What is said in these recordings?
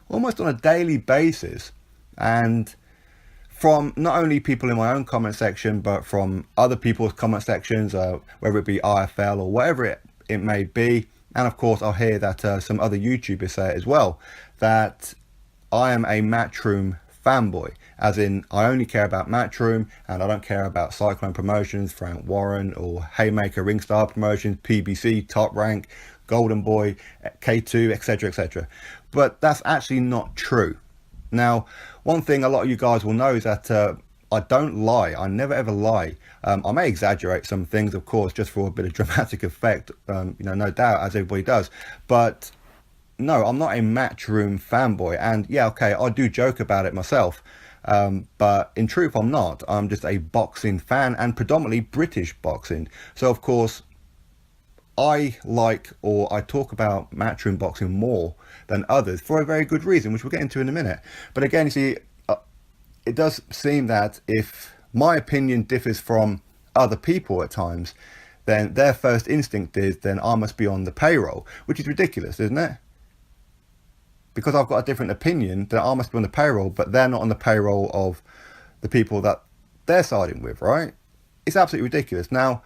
almost on a daily basis. And from not only people in my own comment section, but from other people's comment sections, whether it be IFL or whatever it may be. And of course, I'll hear that some other YouTubers say it as well, that I am a Matchroom fanboy, as in I only care about Matchroom and I don't care about Cyclone Promotions, Frank Warren, or Haymaker Ringstar Promotions, PBC, Top Rank, Golden Boy, K2, etc, etc. But that's actually not true. Now, one thing a lot of you guys will know is that I don't lie. I never ever lie. I may exaggerate some things, of course, just for a bit of dramatic effect, no doubt, as everybody does. But no, I'm not a Matchroom fanboy. And yeah, okay, I do joke about it myself. But in truth, I'm not. I'm just a boxing fan, and predominantly British boxing. So, of course, I talk about Matchroom boxing more than others for a very good reason, which we'll get into in a minute. But again, you see, it does seem that if my opinion differs from other people at times, then their first instinct is, then I must be on the payroll, which is ridiculous, isn't it? Because I've got a different opinion, then I must be on the payroll, but they're not on the payroll of the people that they're siding with, right? It's absolutely ridiculous. Now,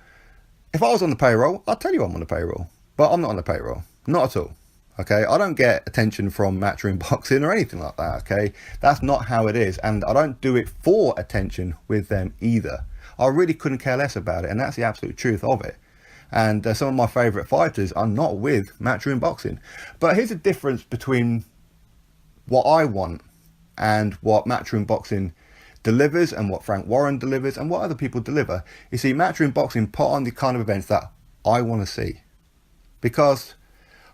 if I was on the payroll, I'd tell you I'm on the payroll, but I'm not on the payroll, not at all. Okay, I don't get attention from Matchroom Boxing or anything like that, okay? That's not how it is, and I don't do it for attention with them either. I really couldn't care less about it, and that's the absolute truth of it. And some of my favourite fighters are not with Matchroom Boxing. But here's the difference between what I want and what Matchroom Boxing delivers, and what Frank Warren delivers, and what other people deliver. You see, Matchroom Boxing put on the kind of events that I want to see. Because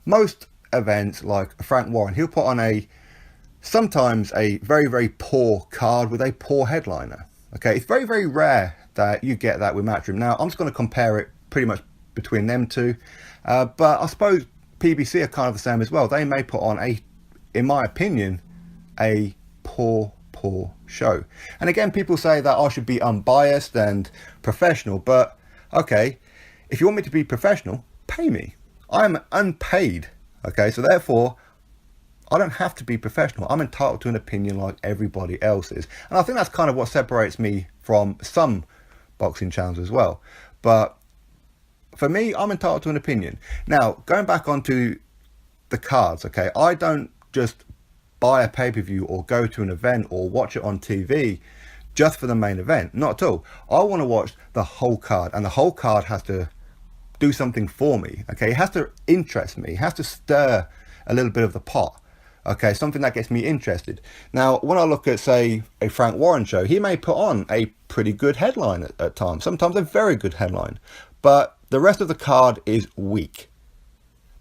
most events, like Frank Warren, he'll put on sometimes a very, very poor card with a poor headliner. Okay, it's very, very rare that you get that with Matchroom. Now, I'm just going to compare it pretty much between them two. But I suppose PBC are kind of the same as well. They may put on in my opinion, a poor show. And again, people say that I should be unbiased and professional, but okay, if you want me to be professional, pay me. I'm unpaid, okay? So therefore, I don't have to be professional. I'm entitled to an opinion like everybody else is. And I think that's kind of what separates me from some boxing channels as well. But for me, I'm entitled to an opinion. Now, going back onto the cards, okay, I don't just buy a pay-per-view or go to an event or watch it on TV just for the main event. Not at all. I want to watch the whole card, and the whole card has to do something for me, okay? It has to interest me. It has to stir a little bit of the pot, okay? Something that gets me interested. Now, when I look at, say, a Frank Warren show, he may put on a pretty good headline at times, sometimes a very good headline, but the rest of the card is weak.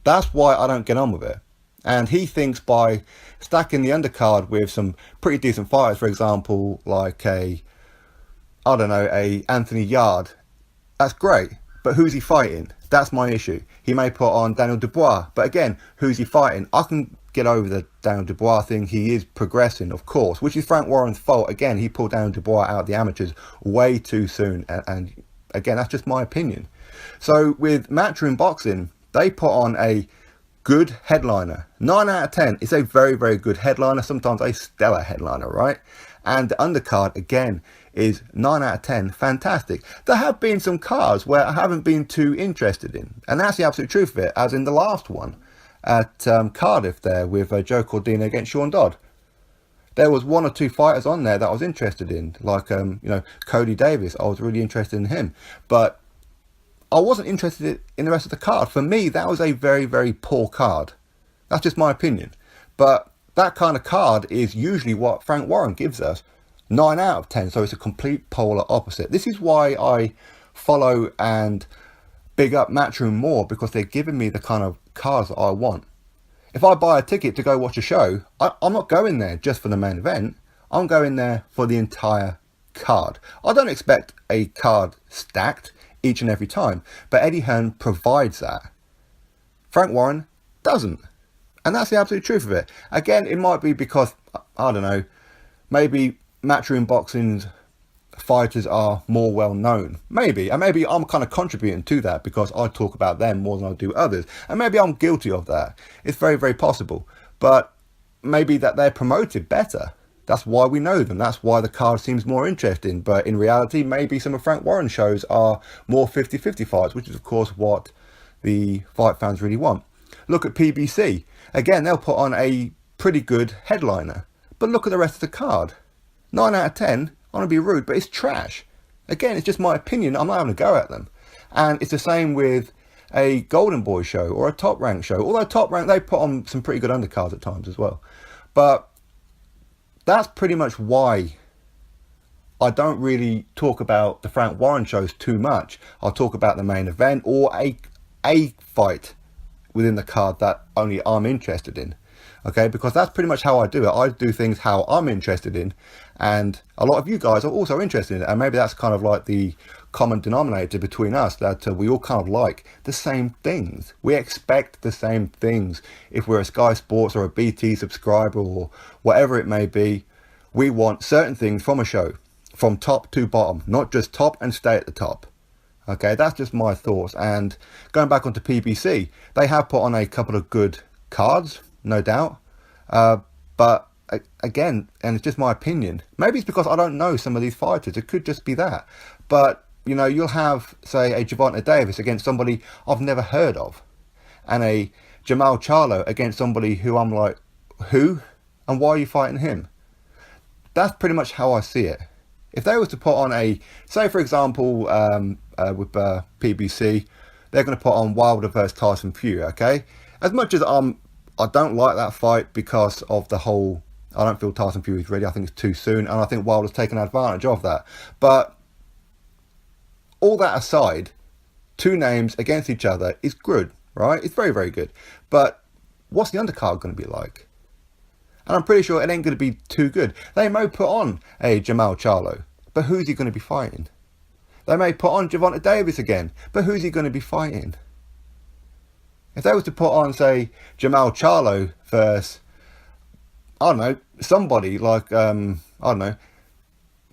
That's why I don't get on with it. And he thinks by stacking the undercard with some pretty decent fighters, for example, like a Anthony Yard, that's great. But who's he fighting? That's my issue. He may put on Daniel Dubois, but again, who's he fighting? I can get over the Daniel Dubois thing. He is progressing, of course, which is Frank Warren's fault. Again, he pulled Daniel Dubois out of the amateurs way too soon. And again, that's just my opinion. So with Matchroom Boxing, they put on a good headliner. 9 out of 10 is a very, very good headliner, sometimes a stellar headliner, right? And the undercard, again, is 9 out of 10, fantastic. There have been some cards where I haven't been too interested in, and that's the absolute truth of it, as in the last one at Cardiff there with Joe Cordina against Sean Dodd. There was one or two fighters on there that I was interested in, like Cody Davis. I was really interested in him, but I wasn't interested in the rest of the card. For me, that was a very, very poor card. That's just my opinion. But that kind of card is usually what Frank Warren gives us. 9 out of 10. So it's a complete polar opposite. This is why I follow and big up Matchroom more, because they're giving me the kind of cards that I want. If I buy a ticket to go watch a show, I'm not going there just for the main event. I'm going there for the entire card. I don't expect a card stacked each and every time, but Eddie Hearn provides that. Frank Warren doesn't, and that's the absolute truth of it. Again, it might be because, I don't know, maybe Matchroom Boxing's fighters are more well known, maybe, and maybe I'm kind of contributing to that because I talk about them more than I do others, and maybe I'm guilty of that. It's very, very possible, but maybe that they're promoted better. That's why we know them. That's why the card seems more interesting. But in reality, maybe some of Frank Warren's shows are more 50-50 fights, which is, of course, what the fight fans really want. Look at PBC. Again, they'll put on a pretty good headliner. But look at the rest of the card. 9 out of 10, I want to be rude, but it's trash. Again, it's just my opinion. I'm not having a go at them. And it's the same with a Golden Boy show or a Top Rank show. Although Top Rank, they put on some pretty good undercards at times as well. But that's pretty much why I don't really talk about the Frank Warren shows too much. I'll talk about the main event or a fight within the card that only I'm interested in. Okay, because that's pretty much how I do it. I do things how I'm interested in, and a lot of you guys are also interested in it. And maybe that's kind of like the common denominator between us, that we all kind of like the same things. We expect the same things. If we're a Sky Sports or a BT subscriber or whatever it may be, we want certain things from a show, from top to bottom, not just top and stay at the top. Okay, that's just my thoughts. And going back onto PBC, they have put on a couple of good cards, no doubt. But again, and it's just my opinion, maybe it's because I don't know some of these fighters. It could just be that. But, you know, you'll have, say, a Gervonta Davis against somebody I've never heard of, and a Jamal Charlo against somebody who I'm like, who? And why are you fighting him? That's pretty much how I see it. If they were to put on a, say for example, with PBC, they're going to put on Wilder versus Tyson Fury, okay? As much as I don't like that fight because of the whole, I don't feel Tyson Fury's ready. I think it's too soon, and I think Wilder's taken advantage of that. But all that aside, two names against each other is good, right? It's very, very good. But what's the undercard going to be like? And I'm pretty sure it ain't going to be too good. They may put on a Jamal Charlo, but who's he going to be fighting? They may put on Gervonta Davis again, but who's he going to be fighting? If they were to put on, say, Jamal Charlo versus, I don't know, somebody like, I don't know,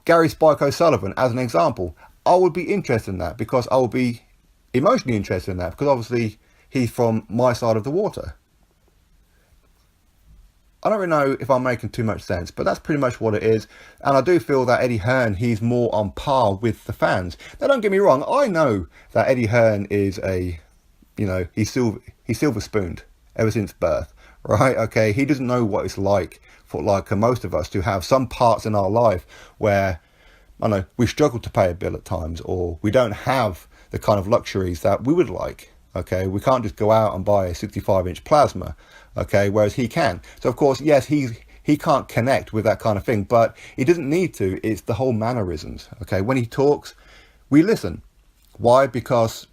Gary Spike O'Sullivan as an example, I would be interested in that, because I would be emotionally interested in that, because obviously he's from my side of the water. I don't really know if I'm making too much sense, but that's pretty much what it is. And I do feel that Eddie Hearn, he's more on par with the fans. Now, don't get me wrong. I know that Eddie Hearn is a, you know, he's silver spooned ever since birth, right? Okay, he doesn't know what it's like for like most of us to have some parts in our life where, I don't know, we struggle to pay a bill at times, or we don't have the kind of luxuries that we would like. Okay, we can't just go out and buy a 65-inch plasma. Okay, whereas he can. So of course, yes, he can't connect with that kind of thing, but he doesn't need to. It's the whole mannerisms. Okay, when he talks, we listen. Why? Because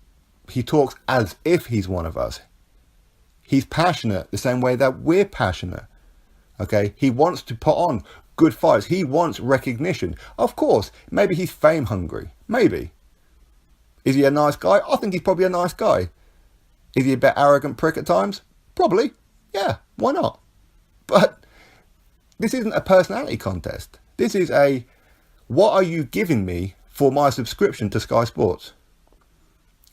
he talks as if he's one of us. He's passionate the same way that we're passionate. Okay, he wants to put on good fights. He wants recognition. Of course, maybe he's fame hungry. Maybe. Is he a nice guy? I think he's probably a nice guy. Is he a bit arrogant prick at times? Probably. Yeah, why not? But this isn't a personality contest. This is a, what are you giving me for my subscription to Sky Sports?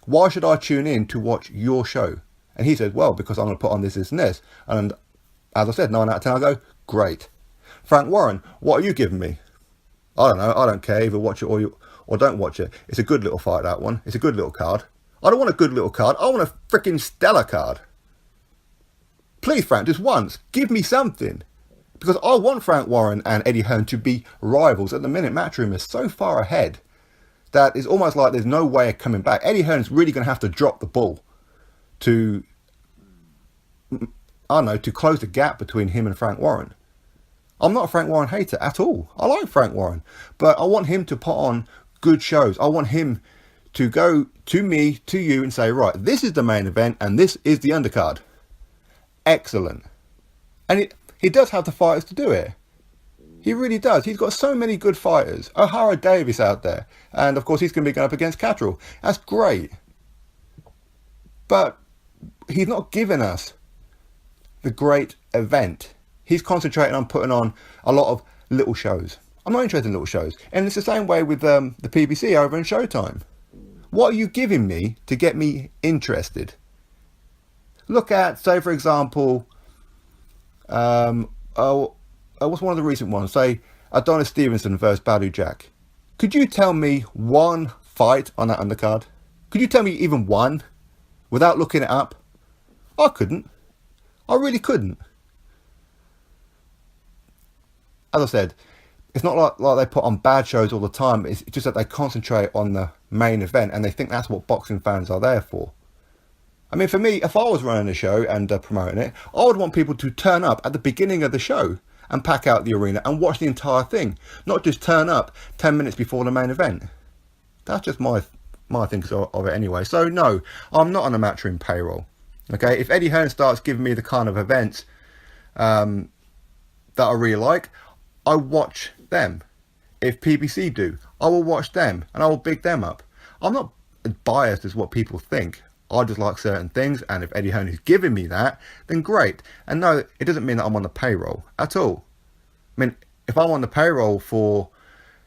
Why should I tune in to watch your show? And he said, well, because I'm going to put on this, this and this. And as I said, 9 out of 10, I go, great. Frank Warren, what are you giving me? I don't know. I don't care. Either watch it or don't watch it. It's a good little fight, that one. It's a good little card. I don't want a good little card. I want a freaking stellar card. Please, Frank, just once, give me something. Because I want Frank Warren and Eddie Hearn to be rivals. At the minute, Matchroom is so far ahead that it's almost like there's no way of coming back. Eddie Hearn's really going to have to drop the ball to, I don't know, to close the gap between him and Frank Warren. I'm not a Frank Warren hater at all. I like Frank Warren. But I want him to put on good shows. I want him to go to me, to you, and say, right, this is the main event and this is the undercard. Excellent. And he does have the fighters to do it. He really does. He's got so many good fighters. O'Hara Davis out there. And of course he's going to be going up against Catterall. That's great. But he's not giving us the great event. He's concentrating on putting on a lot of little shows. I'm not interested in little shows. And it's the same way with the PBC over in Showtime. What are you giving me to get me interested? Look at, say, for example, what's one of the recent ones? Say Adonis Stevenson versus Badu Jack. Could you tell me one fight on that undercard? Could you tell me even one without looking it up? I couldn't. I really couldn't. As I said, it's not like they put on bad shows all the time. It's just that they concentrate on the main event and they think that's what boxing fans are there for. I mean, for me, if I was running a show and promoting it, I would want people to turn up at the beginning of the show and pack out the arena and watch the entire thing, not just turn up 10 minutes before the main event. That's just my thinking of it anyway. So no, I'm not on a Matchroom payroll. Okay, if Eddie Hearn starts giving me the kind of events that I really like, I watch them. If PBC do, I will watch them and I will big them up. I'm not as biased as what people think. I just like certain things, and if Eddie Hearn is giving me that, then great. And no, it doesn't mean that I'm on the payroll at all. I mean, if I'm on the payroll for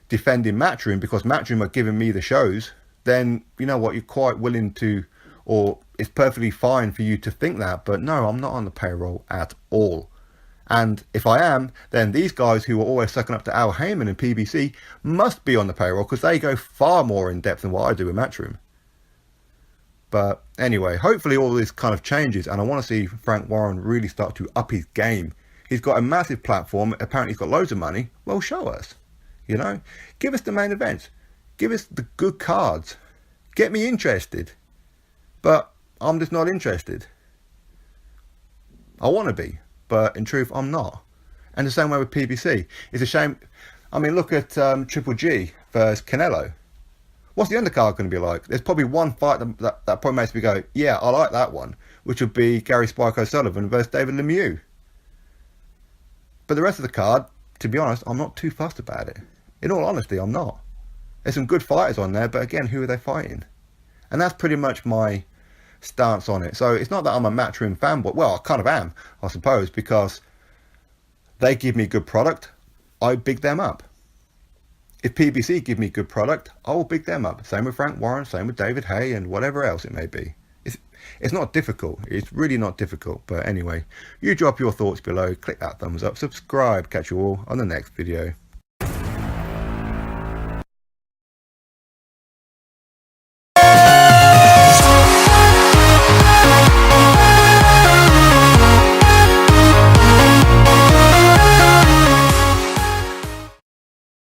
defending Matchroom because Matchroom are giving me the shows, then you know what, you're quite willing to, or it's perfectly fine for you to think that. But no, I'm not on the payroll at all. And if I am, then these guys who are always sucking up to Al Heyman and PBC must be on the payroll because they go far more in depth than what I do in Matchroom. But anyway, hopefully all this kind of changes, and I want to see Frank Warren really start to up his game. He's got a massive platform. Apparently he's got loads of money. Well, show us. You know, give us the main events. Give us the good cards. Get me interested. But I'm just not interested. I want to be, but in truth, I'm not. And the same way with PBC. It's a shame. I mean, look at Triple G versus Canelo. What's the undercard going to be like? There's probably one fight that probably makes me go, yeah, I like that one, which would be Gary Spike O'Sullivan versus David Lemieux. But the rest of the card, to be honest, I'm not too fussed about it. In all honesty, I'm not. There's some good fighters on there, but again, who are they fighting? And that's pretty much my stance on it. So it's not that I'm a Matchroom fanboy. Well, I kind of am, I suppose, because they give me good product, I big them up. If PBC give me good product, I will big them up. Same with Frank Warren, same with David Hay, and whatever else it may be. It's not difficult. It's really not difficult. But anyway, you drop your thoughts below, click that thumbs up, subscribe, catch you all on the next video.